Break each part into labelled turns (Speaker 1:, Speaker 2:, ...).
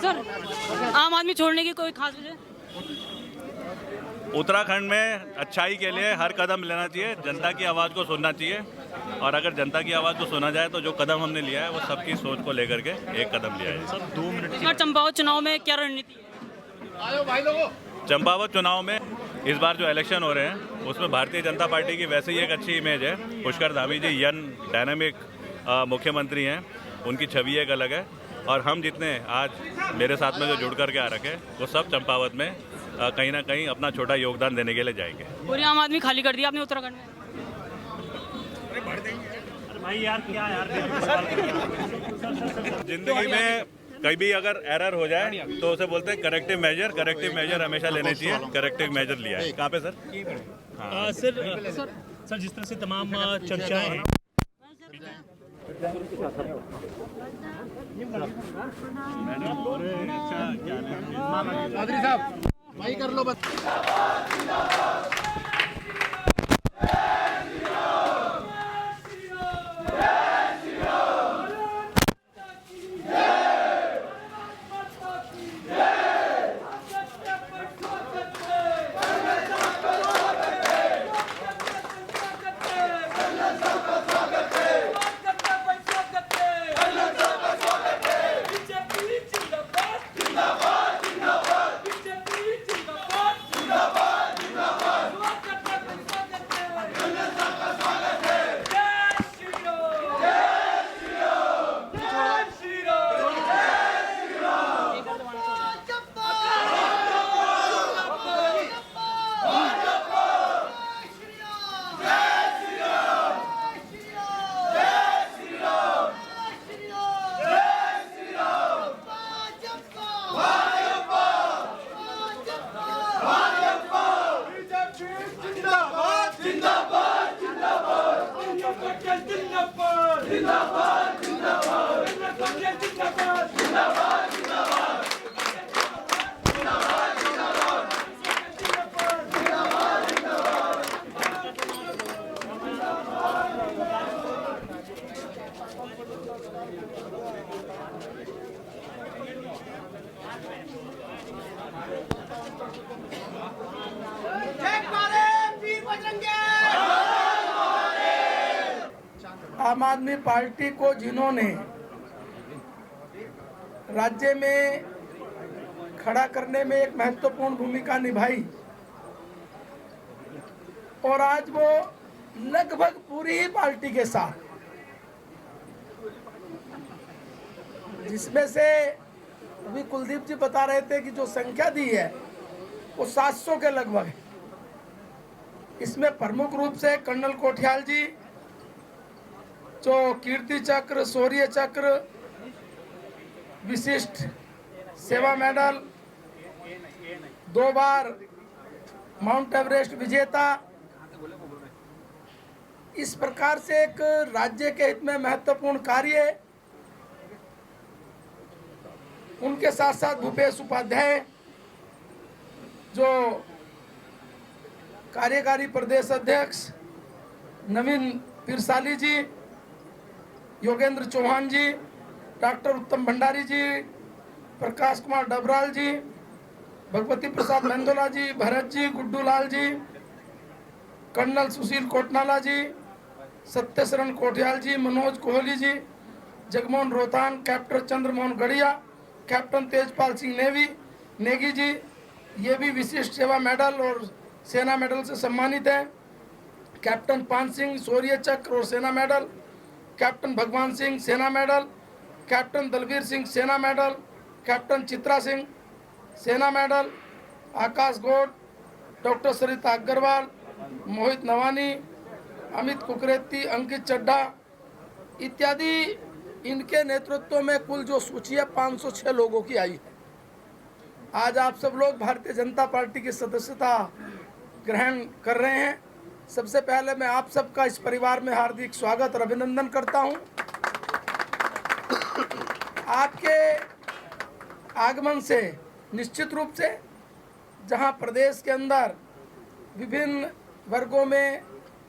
Speaker 1: Sir, आम आदमी छोड़ने की कोई खास वजह?
Speaker 2: उत्तराखंड में अच्छाई के लिए हर कदम लेना चाहिए, जनता की आवाज़ को सुनना चाहिए, और अगर जनता की आवाज़ को सुना जाए तो जो कदम हमने लिया है वो सबकी सोच को लेकर के एक कदम लिया है।
Speaker 3: सर 2 मिनट
Speaker 1: इस बार चंपावत चुनाव में क्या रणनीति है?
Speaker 2: चंपावत चुनाव में इस बार जो इलेक्शन हो रहे हैं उसमें भारतीय जनता पार्टी की वैसे ही एक अच्छी इमेज है। पुष्कर धामी जी यंग डायनामिक मुख्यमंत्री हैं, उनकी छवि एक अलग है, और हम जितने आज मेरे साथ में जो जुड़ करके आ रखे वो सब चंपावत में कहीं ना कहीं अपना छोटा योगदान देने के लिए जाएंगे।
Speaker 1: पूरी आम आदमी खाली कर दिया आपने उत्तराखंड में।
Speaker 3: भाई यार क्या यार
Speaker 2: जिंदगी में कहीं भी अगर एरर हो जाए तो उसे बोलते हैं करेक्टिव मेजर हमेशा लेने चाहिए। करेक्टिव मेजर लिया है। कहाँ पे सर?
Speaker 3: सर जिस तरह से तमाम चर्चाएं हैं
Speaker 4: चौधरी साहब भाई कर लो बस।
Speaker 5: आम आदमी पार्टी को जिन्होंने राज्य में खड़ा करने में एक महत्वपूर्ण भूमिका निभाई और आज वो लगभग पूरी ही पार्टी के साथ, जिसमें से अभी कुलदीप जी बता रहे थे कि जो संख्या दी है वो 700 के लगभग है। इसमें प्रमुख रूप से कर्नल कोठियाल जी जो कीर्ति चक्र, शौर्य चक्र, विशिष्ट सेवा मेडल, 2 बार माउंट एवरेस्ट विजेता, इस प्रकार से एक राज्य के हित में महत्वपूर्ण कार्य, उनके साथ साथ भूपेश उपाध्याय जो कार्यकारी प्रदेश अध्यक्ष, नवीन पिरसाली जी, योगेंद्र चौहान जी, डॉक्टर उत्तम भंडारी जी, प्रकाश कुमार डबराल जी, भगवती प्रसाद मेंदोला जी, भरत जी, गुड्डू लाल जी, कर्नल सुशील कोटनाला जी, सत्यशरण कोठियाल जी, मनोज कोहली जी, जगमोहन रोहतान, कैप्टन चंद्रमोहन गढ़िया, कैप्टन तेजपाल सिंह नेगी जी, ये भी विशिष्ट सेवा मेडल और सेना मेडल से सम्मानित हैं। कैप्टन पान सिंह शौर्य चक्र और सेना मेडल, कैप्टन भगवान सिंह सेना मेडल, कैप्टन दलवीर सिंह सेना मेडल, कैप्टन चित्रा सिंह सेना मेडल, आकाश गौड़, डॉक्टर सरिता अग्रवाल, मोहित नवानी, अमित कुकरेती, अंकित चड्ढा इत्यादि, इनके नेतृत्व में कुल जो सूची है 506 लोगों की आई है। आज आप सब लोग भारतीय जनता पार्टी की सदस्यता ग्रहण कर रहे हैं। सबसे पहले मैं आप सबका इस परिवार में हार्दिक स्वागत और अभिनंदन करता हूं। आपके आगमन से निश्चित रूप से जहां प्रदेश के अंदर विभिन्न वर्गों में,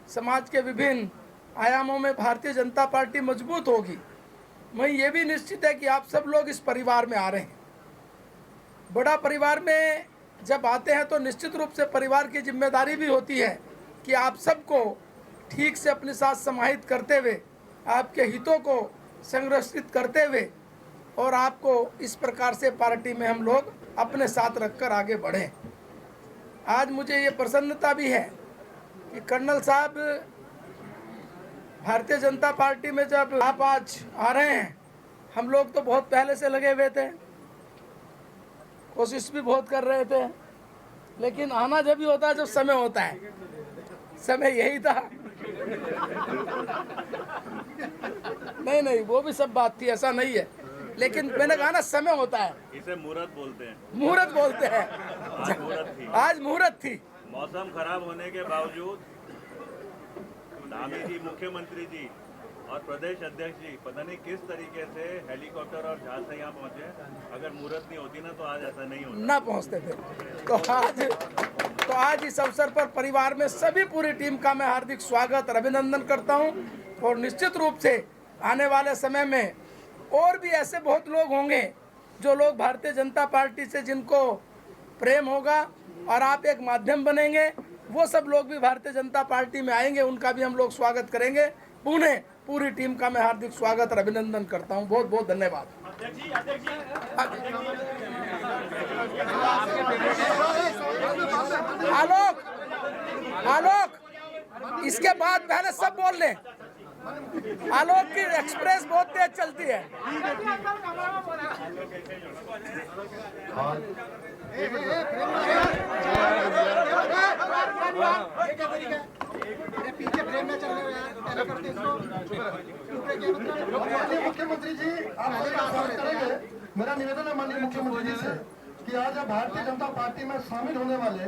Speaker 5: समाज के विभिन्न आयामों में भारतीय जनता पार्टी मजबूत होगी, वहीं ये भी निश्चित है कि आप सब लोग इस परिवार में आ रहे हैं। बड़ा परिवार में जब आते हैं तो निश्चित रूप से परिवार की जिम्मेदारी भी होती है कि आप सबको ठीक से अपने साथ समाहित करते हुए, आपके हितों को संरक्षित करते हुए और आपको इस प्रकार से पार्टी में हम लोग अपने साथ रखकर आगे बढ़ें। आज मुझे ये प्रसन्नता भी है कि कर्नल साहब भारतीय जनता पार्टी में जब आप आज आ रहे हैं, हम लोग तो बहुत पहले से लगे हुए थे, कोशिश भी बहुत कर रहे थे, लेकिन आना जब भी होता है जब समय होता है। समय यही था। नहीं वो भी सब बात थी, ऐसा नहीं है, लेकिन मैंने कहा ना समय होता है।
Speaker 2: इसे मुहूर्त बोलते हैं।
Speaker 5: मुहूर्त बोलते हैं। आज मुहूर्त थी।
Speaker 2: मौसम खराब होने के बावजूद धामी जी, मुख्यमंत्री जी और प्रदेश अध्यक्ष जी पता नहीं किस तरीके से हेलीकॉप्टर और जहाज से यहाँ पहुँचे। अगर मुहूर्त नहीं होती ना तो आज ऐसा नहीं होता,
Speaker 5: ना पहुँचते थे। तो आज इस अवसर पर परिवार में सभी पूरी टीम का मैं हार्दिक स्वागत और अभिनंदन करता हूँ। और निश्चित रूप से आने वाले समय में और भी ऐसे बहुत लोग होंगे जो लोग भारतीय जनता पार्टी से जिनको प्रेम होगा और आप एक माध्यम बनेंगे, वो सब लोग भी भारतीय जनता पार्टी में आएंगे, उनका भी हम लोग स्वागत करेंगे। पुणे पूरी टीम का मैं हार्दिक स्वागत और अभिनंदन करता हूं। बहुत बहुत धन्यवाद। आलोक इसके बाद पहले सब बोल लें। आलोक की एक्सप्रेस बहुत तेज चलती है।
Speaker 4: पीछे फ्रेम में चल रहे हैं। मुख्यमंत्री जी आप स्वागत करेंगे। मेरा निवेदन है माननीय मुख्यमंत्री जी से कि आज आप भारतीय जनता पार्टी में शामिल होने वाले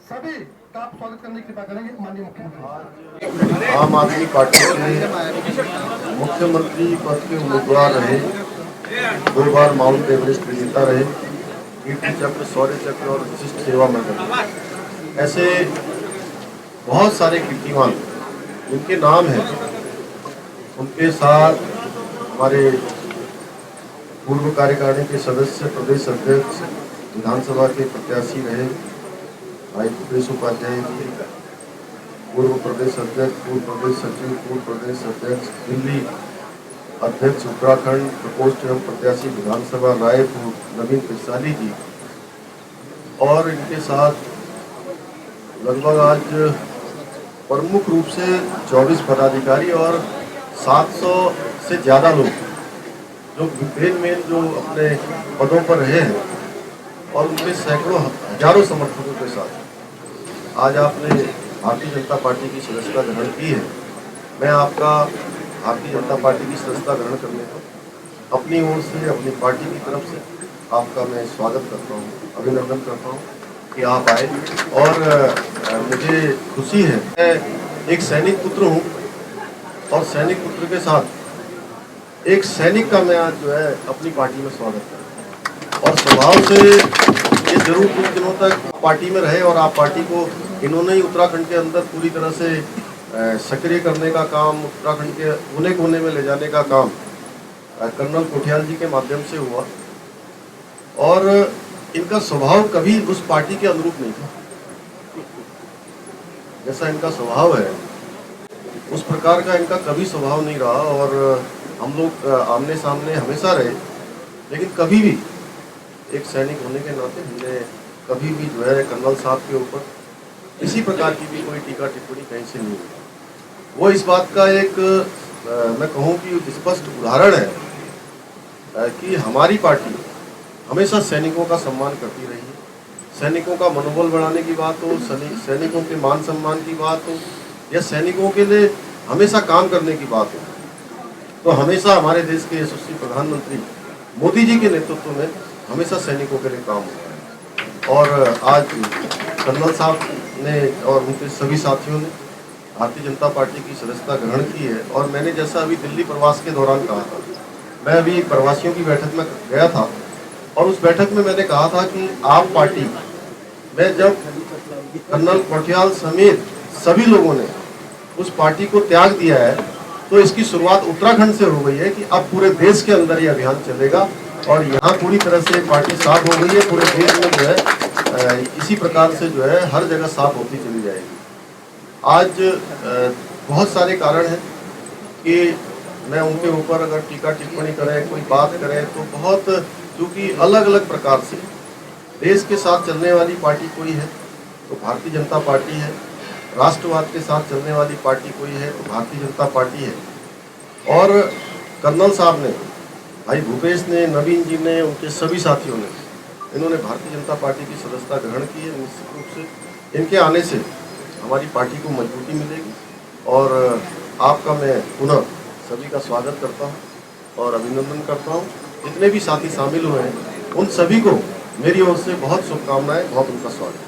Speaker 4: सभी का आप स्वागत करने की कृपा करेंगे माननीय मुख्यमंत्री।
Speaker 6: आम आदमी पार्टी के मुख्यमंत्री पद के उम्मीदवार रहे, 2 बार माउंट एवरेस्ट विजेता रहे, कीर्ति चक्र, शौर्य चक्र और विशिष्ट सेवा मेडल, ऐसे बहुत सारे कीर्तिमान जिनके नाम हैं, उनके साथ हमारे पूर्व कार्यकारिणी के सदस्य, प्रदेश अध्यक्ष, विधानसभा के प्रत्याशी रहे भाई भूपेश उपाध्याय जी, पूर्व प्रदेश अध्यक्ष, पूर्व प्रदेश सचिव, पूर्व प्रदेश अध्यक्ष दिल्ली, अध्यक्ष उत्तराखंड प्रकोष्ठ एवं प्रत्याशी विधानसभा रायपुर नवीन पिरसाली जी, और इनके साथ लगभग आज प्रमुख रूप से 24 पदाधिकारी और 700 से ज़्यादा लोग जो मेन जो अपने पदों पर रहे हैं और उनके सैकड़ों हजारों समर्थकों के साथ आज आपने भारतीय जनता पार्टी की सदस्यता ग्रहण की है। मैं आपका भारतीय जनता पार्टी की सदस्यता ग्रहण करने को अपनी ओर से, अपनी पार्टी की तरफ से आपका मैं स्वागत करता हूँ, अभिनंदन करता हूँ कि आप आए। और मुझे खुशी है, मैं एक सैनिक पुत्र हूँ और सैनिक पुत्र के साथ एक सैनिक का मैं आज जो है अपनी पार्टी में स्वागत करता हूँ। और स्वभाव से ये जरूर कुछ दिनों तक पार्टी में रहे और आप पार्टी को इन्होंने ही उत्तराखंड के अंदर पूरी तरह से सक्रिय करने का काम, उत्तराखंड के कोने कोने में ले जाने का काम कर्नल कोठियाल जी के माध्यम से हुआ। और इनका स्वभाव कभी उस पार्टी के अनुरूप नहीं था। जैसा इनका स्वभाव है उस प्रकार का इनका कभी स्वभाव नहीं रहा। और हम लोग आमने सामने हमेशा रहे, लेकिन कभी भी एक सैनिक होने के नाते हमने कभी भी जो है कर्नल साहब के ऊपर किसी प्रकार की भी कोई टीका टिप्पणी कहीं से नहीं हुई। वो इस बात का एक मैं कहूँ कि स्पष्ट उदाहरण है कि हमारी पार्टी हमेशा सैनिकों का सम्मान करती रही है। सैनिकों का मनोबल बढ़ाने की बात हो, सैनिकों के मान सम्मान की बात हो, या सैनिकों के लिए हमेशा काम करने की बात हो, तो हमेशा हमारे देश के यशस्वी प्रधानमंत्री मोदी जी के नेतृत्व में हमेशा सैनिकों के लिए काम हुआ है। और आज कर्नल साहब ने और उनके सभी साथियों ने भारतीय जनता पार्टी की सदस्यता ग्रहण की है। और मैंने जैसा अभी दिल्ली प्रवास के दौरान कहा था, मैं अभी प्रवासियों की बैठक में गया था और उस बैठक में मैंने कहा था कि आप पार्टी में जब कर्नल कोठियाल समेत सभी लोगों ने उस पार्टी को त्याग दिया है तो इसकी शुरुआत उत्तराखंड से हो गई है कि अब पूरे देश के अंदर ये अभियान चलेगा और यहाँ पूरी तरह से पार्टी साफ हो गई है। पूरे देश में जो है इसी प्रकार से जो है हर जगह साफ होती चली जाएगी। आज बहुत सारे कारण हैं कि मैं उनके ऊपर अगर टीका टिप्पणी करें, कोई बात करें तो बहुत, क्योंकि अलग अलग प्रकार से देश के साथ चलने वाली पार्टी कोई है तो भारतीय जनता पार्टी है, राष्ट्रवाद के साथ चलने वाली पार्टी कोई है तो भारतीय जनता पार्टी है। और कर्नल साहब ने, भाई भूपेश ने, नवीन जी ने, उनके सभी साथियों ने, इन्होंने भारतीय जनता पार्टी की सदस्यता ग्रहण की है। निश्चित रूप से इनके आने से हमारी पार्टी को मजबूती मिलेगी और आपका मैं पुनः सभी का स्वागत करता हूं और अभिनंदन करता हूं। जितने भी साथी शामिल हुए हैं उन सभी को मेरी ओर से बहुत शुभकामनाएं, बहुत उनका स्वागत।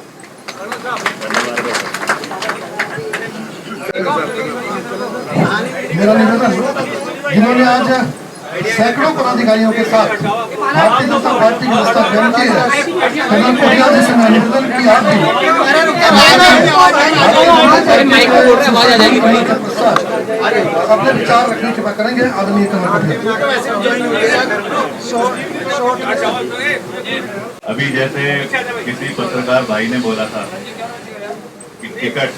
Speaker 4: मेरा निवेदन, जिन्होंने आज सैकड़ों पदाधिकारियों के साथ भारतीय जनता पार्टी की व्यवस्था ग्रहण की है, कर्नल कोटियाल जी से मैं निवेदन की आप अपने विचार रखने की बात करेंगे। आदरणीय कर्नल
Speaker 2: अभी जैसे किसी पत्रकार भाई ने बोला था कि टिकट,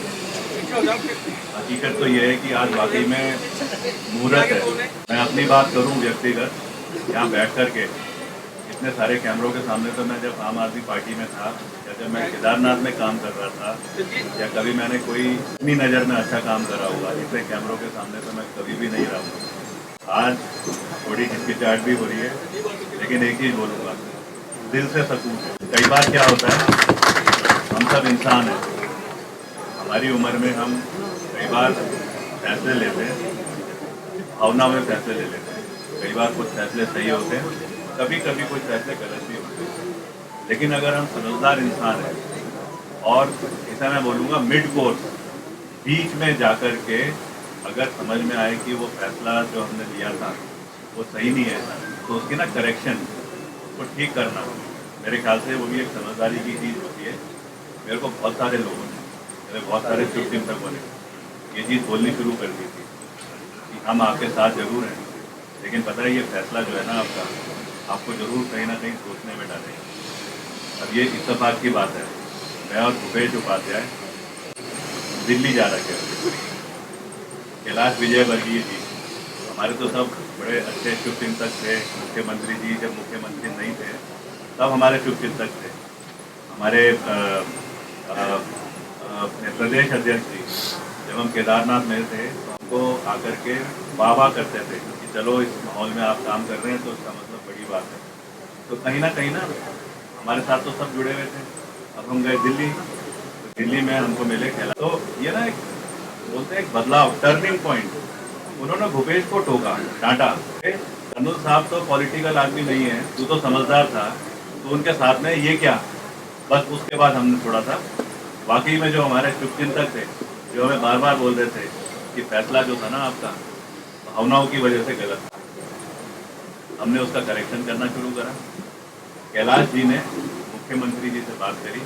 Speaker 2: हकीकत तो यह है कि आज वाकई में मुहूर्त है। मैं अपनी बात करूं व्यक्तिगत, यहाँ बैठ कर के इतने सारे कैमरों के सामने, तो मैं जब आम आदमी पार्टी में था या जब मैं केदारनाथ में काम कर रहा था या कभी मैंने कोई अपनी नज़र में अच्छा काम करा हुआ, इतने कैमरों के सामने तो मैं कभी भी नहीं रहा हूँ। आज थोड़ी हिचकिचाहट भी हो रही है, लेकिन एक चीज़ बोलूँगा, दिल से सकून है। कई बार क्या होता है, हम सब इंसान हैं, हमारी उम्र में हम कई बार फैसले लेते हैं, भावना में फैसले ले लेते हैं। कई बार कुछ फैसले सही होते हैं, कभी कभी कुछ फैसले गलत भी होते हैं। लेकिन अगर हम समझदार इंसान हैं और ऐसा मैं बोलूँगा मिड कोर्स, बीच में जाकर के अगर समझ में आए कि वो फैसला जो हमने लिया था वो सही नहीं है, तो उसकी ना करेक्शन, उसको ठीक करना, मेरे ख्याल से वो भी एक समझदारी की चीज़ होती है। मेरे को बहुत सारे लोगों ने, मेरे बहुत सारे चिंतकों ने ये चीज़ बोलनी शुरू कर दी थी कि हम आपके साथ जरूर हैं, लेकिन पता है ये फैसला जो है ना आपका, आपको जरूर कहीं ना कहीं सोचने में डालेगा। अब ये इत्तेफाक की बात है, मैं और भूपेश उपाध्याय दिल्ली जा रहे थे, कैलाश विजयवर्गीय जी, हमारे तो सब बड़े अच्छे शुभचिंतक थे। मुख्यमंत्री जी जब मुख्यमंत्री नहीं थे तब हमारे शुभचिंतक थे। हमारे प्रदेश अध्यक्ष जी जब हम केदारनाथ में थे तो हमको आकर के वाह करते थे कि चलो इस माहौल में आप काम कर रहे हैं तो इसका मतलब बड़ी बात है। तो कहीं ना हमारे साथ तो सब जुड़े हुए थे। अब हम गए दिल्ली, तो दिल्ली में हमको मिले कैलाश, तो ये ना एक बोलते हैं एक बदलाव, टर्निंग पॉइंट। उन्होंने भूपेश को टोका, डांटा, कर्नल साहब तो पॉलिटिकल आदमी नहीं है, तू तो समझदार था, तो उनके साथ में ये क्या। बस उसके बाद हमने थोड़ा सा वाकई में जो हमारे शुभचिंतक थे, जो हमें बार बार बोल रहे थे कि फैसला जो था ना आपका भावनाओं की वजह से गलत था, हमने उसका करेक्शन करना शुरू करा। कैलाश जी ने मुख्यमंत्री जी से बात करी।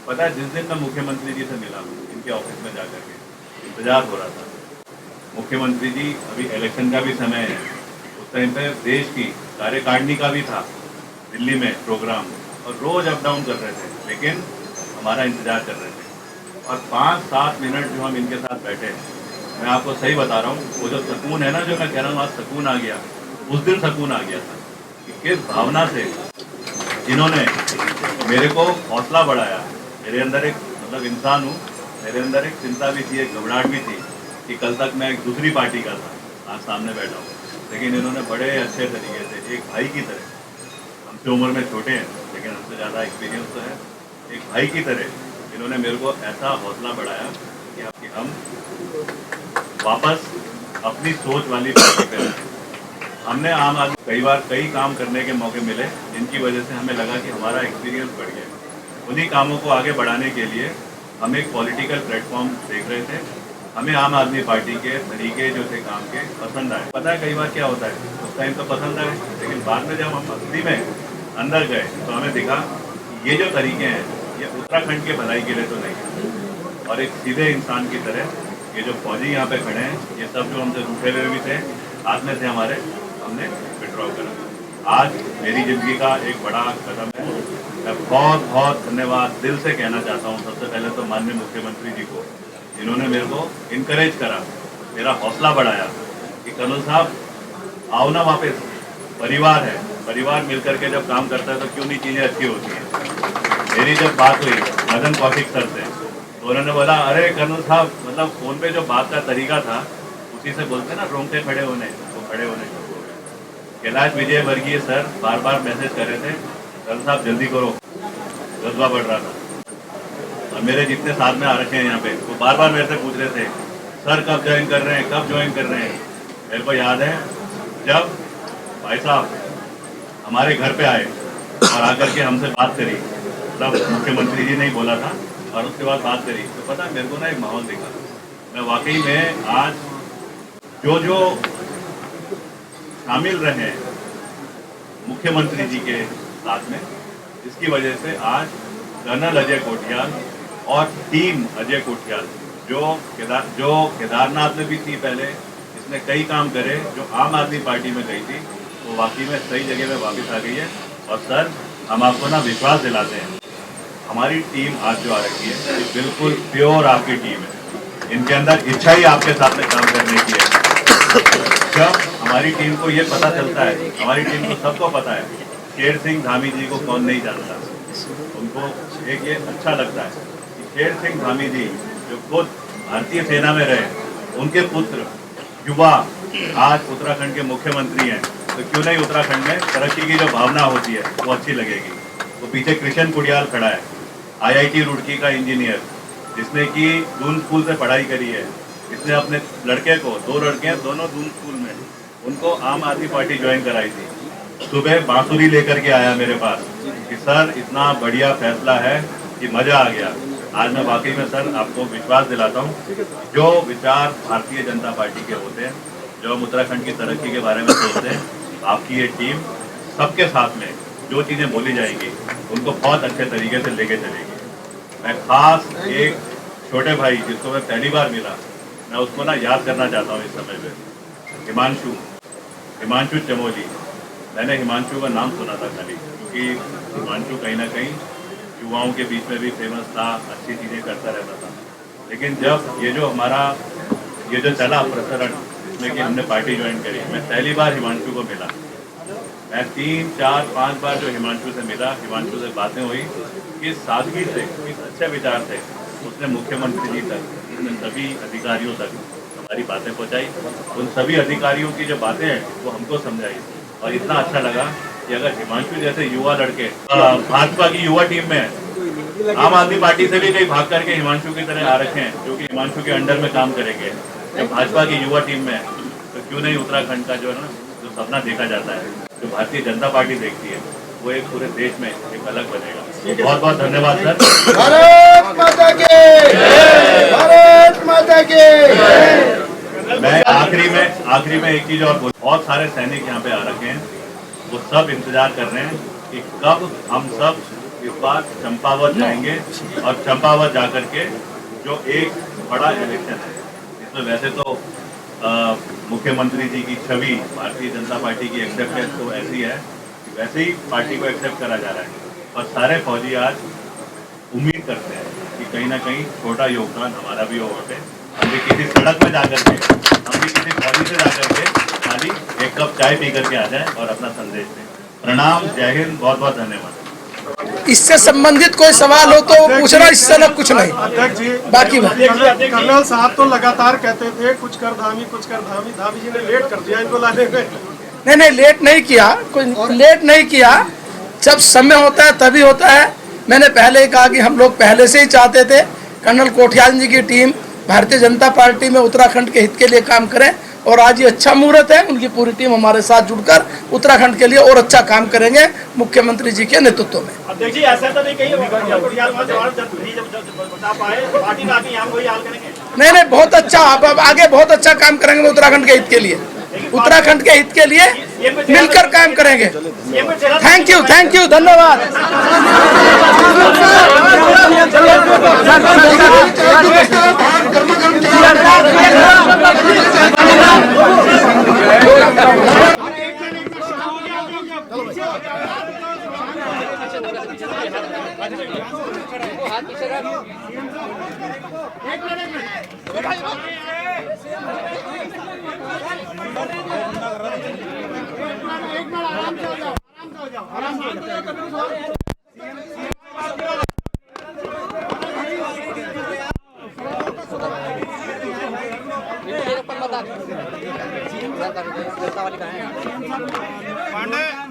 Speaker 2: पता है जिस दिन मैं मुख्यमंत्री जी से मिला, इनके ऑफिस में जाकर के इंतजार हो रहा था। मुख्यमंत्री जी, अभी इलेक्शन का भी समय है, उस टाइम पे देश की कार्यकारिणी का भी था दिल्ली में प्रोग्राम, और रोज अप डाउन कर रहे थे, लेकिन हमारा इंतजार कर रहे थे। और 5-7 मिनट जो हम इनके साथ बैठे, मैं आपको सही बता रहा हूँ, वो जो सुकून है ना, जो मैं कह रहा हूँ आज सुकून आ गया, उस दिन सुकून आ गया था कि किस भावना से जिन्होंने मेरे को हौसला बढ़ाया। मेरे अंदर एक, मतलब इंसान हूँ, मेरे अंदर एक चिंता भी थी, एक घबराहट भी थी कि कल तक मैं एक दूसरी पार्टी का था, आज सामने बैठा हूँ, लेकिन इन्होंने बड़े अच्छे तरीके से, एक भाई की तरह, हमसे उम्र में छोटे हैं लेकिन हमसे ज़्यादा एक्सपीरियंस तो है, एक भाई की तरह इन्होंने मेरे को ऐसा हौसला बढ़ाया कि हम वापस अपनी सोच वाली बात पे आए। हमने आम आदमी कई बार कई काम करने के मौके मिले, जिनकी वजह से हमें लगा कि हमारा एक्सपीरियंस बढ़ गया। उन्हीं कामों को आगे बढ़ाने के लिए हम एक पॉलिटिकल प्लेटफॉर्म देख रहे थे। हमें आम आदमी पार्टी के तरीके जो थे काम के पसंद आए। पता है कई बार क्या होता है, उस टाइम तो पसंद आए, लेकिन बाद में जब हम असली में अंदर गए तो हमें दिखा कि ये जो तरीके हैं ये उत्तराखंड के भलाई के लिए तो नहीं है। और एक सीधे इंसान की तरह ये जो फौजी यहाँ पे खड़े हैं, ये सब जो हमसे रूठे हुए भी थे, हाथ में थे हमारे, हमने विड्रॉ करा। आज मेरी जिंदगी का एक बड़ा कदम है। मैं बहुत बहुत धन्यवाद दिल से कहना चाहता हूँ सबसे पहले तो माननीय मुख्यमंत्री जी को, जिन्होंने मेरे को इनकरेज करा, मेरा हौसला बढ़ाया कि कर्नल साहब आओ ना वापस, परिवार है, परिवार मिलकर के जब काम करता है तो क्यों नहीं चीज़ें अच्छी होती हैं। मेरी जब बात हुई मदन कौशिक सर से तो उन्होंने बोला अरे कर्नल साहब, मतलब फ़ोन पे जो बात का तरीका था उसी से बोलते ना रोंगटे खड़े होने, वो खड़े होने शुरू हो गए। कैलाश विजयवर्गीय सर बार बार मैसेज कर रहे थे कर्नल साहब जल्दी करो, जज्बा बढ़ रहा था। और मेरे जितने साथ में आ रखे हैं यहाँ पे वो बार बार मेरे से पूछ रहे थे सर कब ज्वाइन कर रहे हैं, कब ज्वाइन कर रहे हैं। मेरे को याद है जब भाई साहब हमारे घर पे आए और आकर के हमसे बात करी, तब मुख्यमंत्री जी ने ही बोला था और उसके बाद बात करी तो पता मेरे को ना एक माहौल दिखा। मैं वाकई में आज जो जो शामिल रहे मुख्यमंत्री जी के साथ में, इसकी वजह से आज कर्नल अजय कोठियाल और टीम अजय कोठियाल जो केदारनाथ में भी थी पहले, इसने कई काम करे जो आम आदमी पार्टी में गई थी, वो वाकई में सही जगह में वापस आ गई है। और सर हम आपको ना विश्वास दिलाते हैं, हमारी टीम आज जो आ रही है ये बिल्कुल प्योर आपकी टीम है, इनके अंदर इच्छा ही आपके साथ में काम करने की है। जब हमारी टीम को ये पता चलता है, हमारी टीम को सबको पता है शेर सिंह धामी जी को कौन नहीं जानता, उनको एक ये अच्छा लगता है कि शेर सिंह धामी जी जो खुद भारतीय सेना में रहे, उनके पुत्र युवा आज उत्तराखंड के मुख्यमंत्री हैं, तो क्यों नहीं उत्तराखंड में तरक्की की जो भावना होती है वो अच्छी लगेगी। तो पीछे कृष्ण कुडियाल खड़ा है, IIT रुड़की का इंजीनियर, जिसने कि दून स्कूल से पढ़ाई करी है। इसने अपने लड़के को, 2 लड़के हैं दोनों दून स्कूल में, उनको आम आदमी पार्टी ज्वाइन कराई थी। सुबह बांसुरी लेकर के आया मेरे पास कि सर इतना बढ़िया फैसला है कि मज़ा आ गया। आज मैं वाकई में सर आपको विश्वास दिलाता हूँ, जो विचार भारतीय जनता पार्टी के होते हैं, जो हम उत्तराखंड की तरक्की के बारे में सोचते हैं, आपकी ये टीम सबके साथ में जो चीज़ें बोली जाएंगी उनको बहुत अच्छे तरीके से लेके चलेगी। मैं खास एक छोटे भाई जिसको मैं पहली बार मिला, मैं उसको ना याद करना चाहता हूँ इस समय पे, हिमांशु चमोली। मैंने हिमांशु का नाम सुना था खाली, क्योंकि हिमांशु कहीं ना कहीं युवाओं के बीच में भी फेमस था, अच्छी चीज़ें करता रहता था। लेकिन जब ये जो चला प्रसरण, जिसमें कि हमने पार्टी ज्वाइन करी, मैं पहली बार हिमांशु को मिला। मैं 3, 4, 5 बार जो हिमांशु से मिला, हिमांशु से बातें हुई, किस सादगी से, किस अच्छे विचार से उसने मुख्यमंत्री जी तक, उसने सभी अधिकारियों तक हमारी बातें पहुँचाई। उन सभी अधिकारियों की जो बातें हैं वो हमको समझाई, और इतना अच्छा लगा कि अगर हिमांशु जैसे युवा लड़के भाजपा की युवा टीम में आम आदमी पार्टी से भी कहीं भाग करके हिमांशु की तरह आ रखे हैं, जो कि हिमांशु के अंडर में काम करेंगे, जब भाजपा की युवा टीम में, तो क्यों नहीं उत्तराखंड का जो है ना जो सपना देखा जाता है, जो भारतीय जनता पार्टी देखती है, वो एक पूरे देश में एक अलग बनेगा। बहुत बहुत धन्यवाद सर।
Speaker 6: भारत माता के, भारत माता के।
Speaker 2: मैं आखिरी में एक चीज और बोल, बहुत सारे सैनिक यहाँ पे आ रखे हैं, वो सब इंतजार कर रहे हैं कि कब हम सब इस बार चंपावत जाएंगे, और चंपावत जाकर के जो एक बड़ा इलेक्शन है, इसमें वैसे तो मुख्यमंत्री जी की छवि भारतीय जनता पार्टी की एक्सेप्टेंस तो ऐसी है कि वैसे ही पार्टी को एक्सेप्ट करा जा रहा है, और सारे फौजी आज उम्मीद करते हैं कि कहीं ना कहीं छोटा योगदान हमारा भी हो वहाँ पे, हम भी किसी सड़क में जाकर के, हम भी किसी फौजी से जाकर के खाली एक कप चाय पी करके आ जाए और अपना संदेश दें। प्रणाम, जय हिंद, बहुत बहुत धन्यवाद।
Speaker 5: इससे संबंधित कोई सवाल हो तो पूछना, इससे अलग कुछ नहीं।
Speaker 7: अध्यक्ष जी,
Speaker 5: बाकी
Speaker 7: कर्नल साहब तो लगातार कहते थे कुछ कर धामी, कुछ कर धामी। धामी जी ने लेट कर दिया इनको लाने में।
Speaker 5: नहीं, लेट नहीं किया, कोई लेट नहीं किया। जब समय होता है तभी होता है। मैंने पहले ही कहा कि हम लोग पहले से ही चाहते थे कर्नल कोठियाल जी की टीम भारतीय जनता पार्टी में उत्तराखंड के हित के लिए काम करें, और आज ये अच्छा मुहूर्त है, उनकी पूरी टीम हमारे साथ जुड़कर उत्तराखंड के लिए और अच्छा काम करेंगे मुख्यमंत्री जी के नेतृत्व में।
Speaker 3: अध्यक्ष जी, ऐसा तो नहीं कहीं
Speaker 5: नहीं, बहुत अच्छा, आप आगे बहुत अच्छा काम करेंगे उत्तराखंड के हित के लिए, उत्तराखंड के हित के लिए मिलकर काम करेंगे। थैंक यू, धन्यवाद।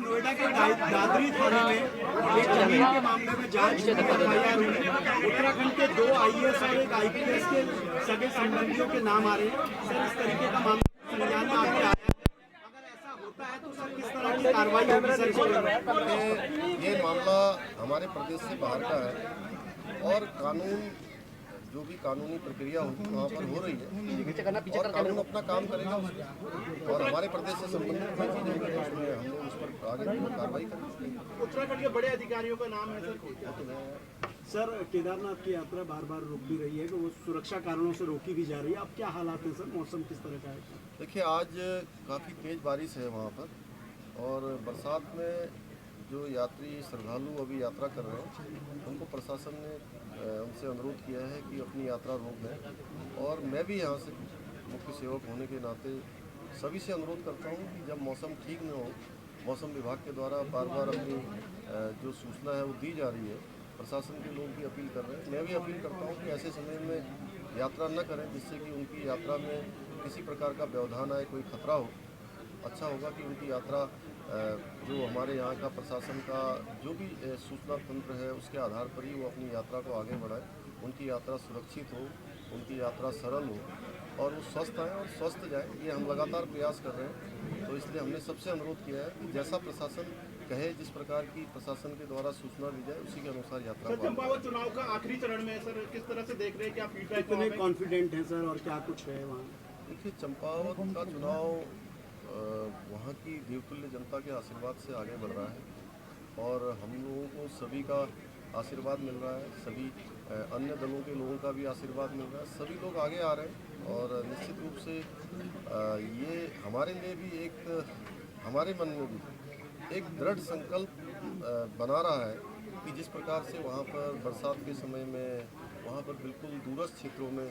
Speaker 8: नोएडा के दादरी थाने में एक जमीन के मामले में जांच उत्तराखंड के 2 IAS और एक IPS के सगे संबंधियों के नाम आ रहे हैं। सर, इस तरीके का मामला संज्ञान में आपके आया है? अगर ऐसा होता है तो सर किस तरह की कार्रवाई होगी सर?
Speaker 6: ये मामला हमारे प्रदेश से बाहर का है और कानून जो भी कानूनी प्रक्रिया होगी वहाँ पर हो रही है और कानून अपना काम करेगा और हमारे प्रदेश से संबंधित कोई चीज़ होगी तो उसमें हमने उस पर आगे कार्रवाई करेंगे।
Speaker 8: उत्तराखंड के बड़े अधिकारियों का नाम है सर। केदारनाथ की यात्रा बार बार रोक भी रही है कि वो सुरक्षा कारणों से रोकी भी जा रही है। अब क्या हालात हैं सर? मौसम किस तरह का है?
Speaker 6: देखिए, आज काफ़ी तेज़ बारिश है वहाँ पर और बरसात में जो यात्री श्रद्धालु अभी यात्रा कर रहे हैं उनको प्रशासन ने उनसे अनुरोध किया है कि अपनी यात्रा रोक दें और मैं भी यहाँ से मुख्य सेवक होने के नाते सभी से अनुरोध करता हूँ कि जब मौसम ठीक न हो, मौसम विभाग के द्वारा बार बार अपनी जो सूचना है वो दी जा रही है, प्रशासन के लोग भी अपील कर रहे हैं, मैं भी अपील करता हूँ कि ऐसे समय में यात्रा न करें जिससे कि उनकी यात्रा में किसी प्रकार का व्यवधान आए, कोई खतरा हो। अच्छा होगा कि उनकी यात्रा जो हमारे यहाँ का प्रशासन का जो भी सूचना तंत्र है उसके आधार पर ही वो अपनी यात्रा को आगे बढ़ाए, उनकी यात्रा सुरक्षित हो, उनकी यात्रा सरल हो और वो स्वस्थ आए और स्वस्थ जाए। ये हम लगातार प्रयास कर रहे हैं, तो इसलिए हमने सबसे अनुरोध किया है कि जैसा प्रशासन कहे, जिस प्रकार की प्रशासन के द्वारा सूचना दी जाए उसी के अनुसार यात्रा को।
Speaker 8: चंपावत चुनाव का आखिरी चरण में सर किस तरह से देख रहे हैं? क्या फीडबैक, कितने कॉन्फिडेंट हैं सर और क्या कुछ है वहाँ?
Speaker 6: देखिए, चंपावत का चुनाव वहाँ की देवतुल्य जनता के आशीर्वाद से आगे बढ़ रहा है और हम लोगों को सभी का आशीर्वाद मिल रहा है, सभी अन्य दलों के लोगों का भी आशीर्वाद मिल रहा है, सभी लोग आगे आ रहे हैं और निश्चित रूप से ये हमारे लिए भी एक, हमारे मन में भी एक दृढ़ संकल्प बना रहा है कि जिस प्रकार से वहाँ पर बरसात के समय में वहाँ पर बिल्कुल दूरस्थ क्षेत्रों में,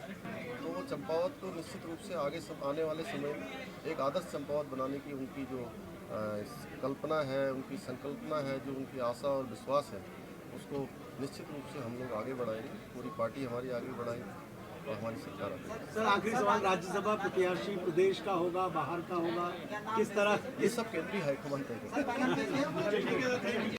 Speaker 6: तो वो चंपावत को निश्चित रूप से आगे आने वाले समय में एक आदर्श चंपावत बनाने की उनकी जो कल्पना है, उनकी संकल्पना है, जो उनकी आशा और विश्वास है, उसको निश्चित रूप से हम लोग आगे बढ़ाएंगे, पूरी पार्टी हमारी आगे बढ़ाएगी और हमारी सरकार आगे।
Speaker 8: सर, आखिरी सवाल, राज्यसभा प्रत्याशी प्रदेश का होगा, बाहर का होगा, किस तरह?
Speaker 6: ये सब केंद्रीय हाईकमान तय करेगा।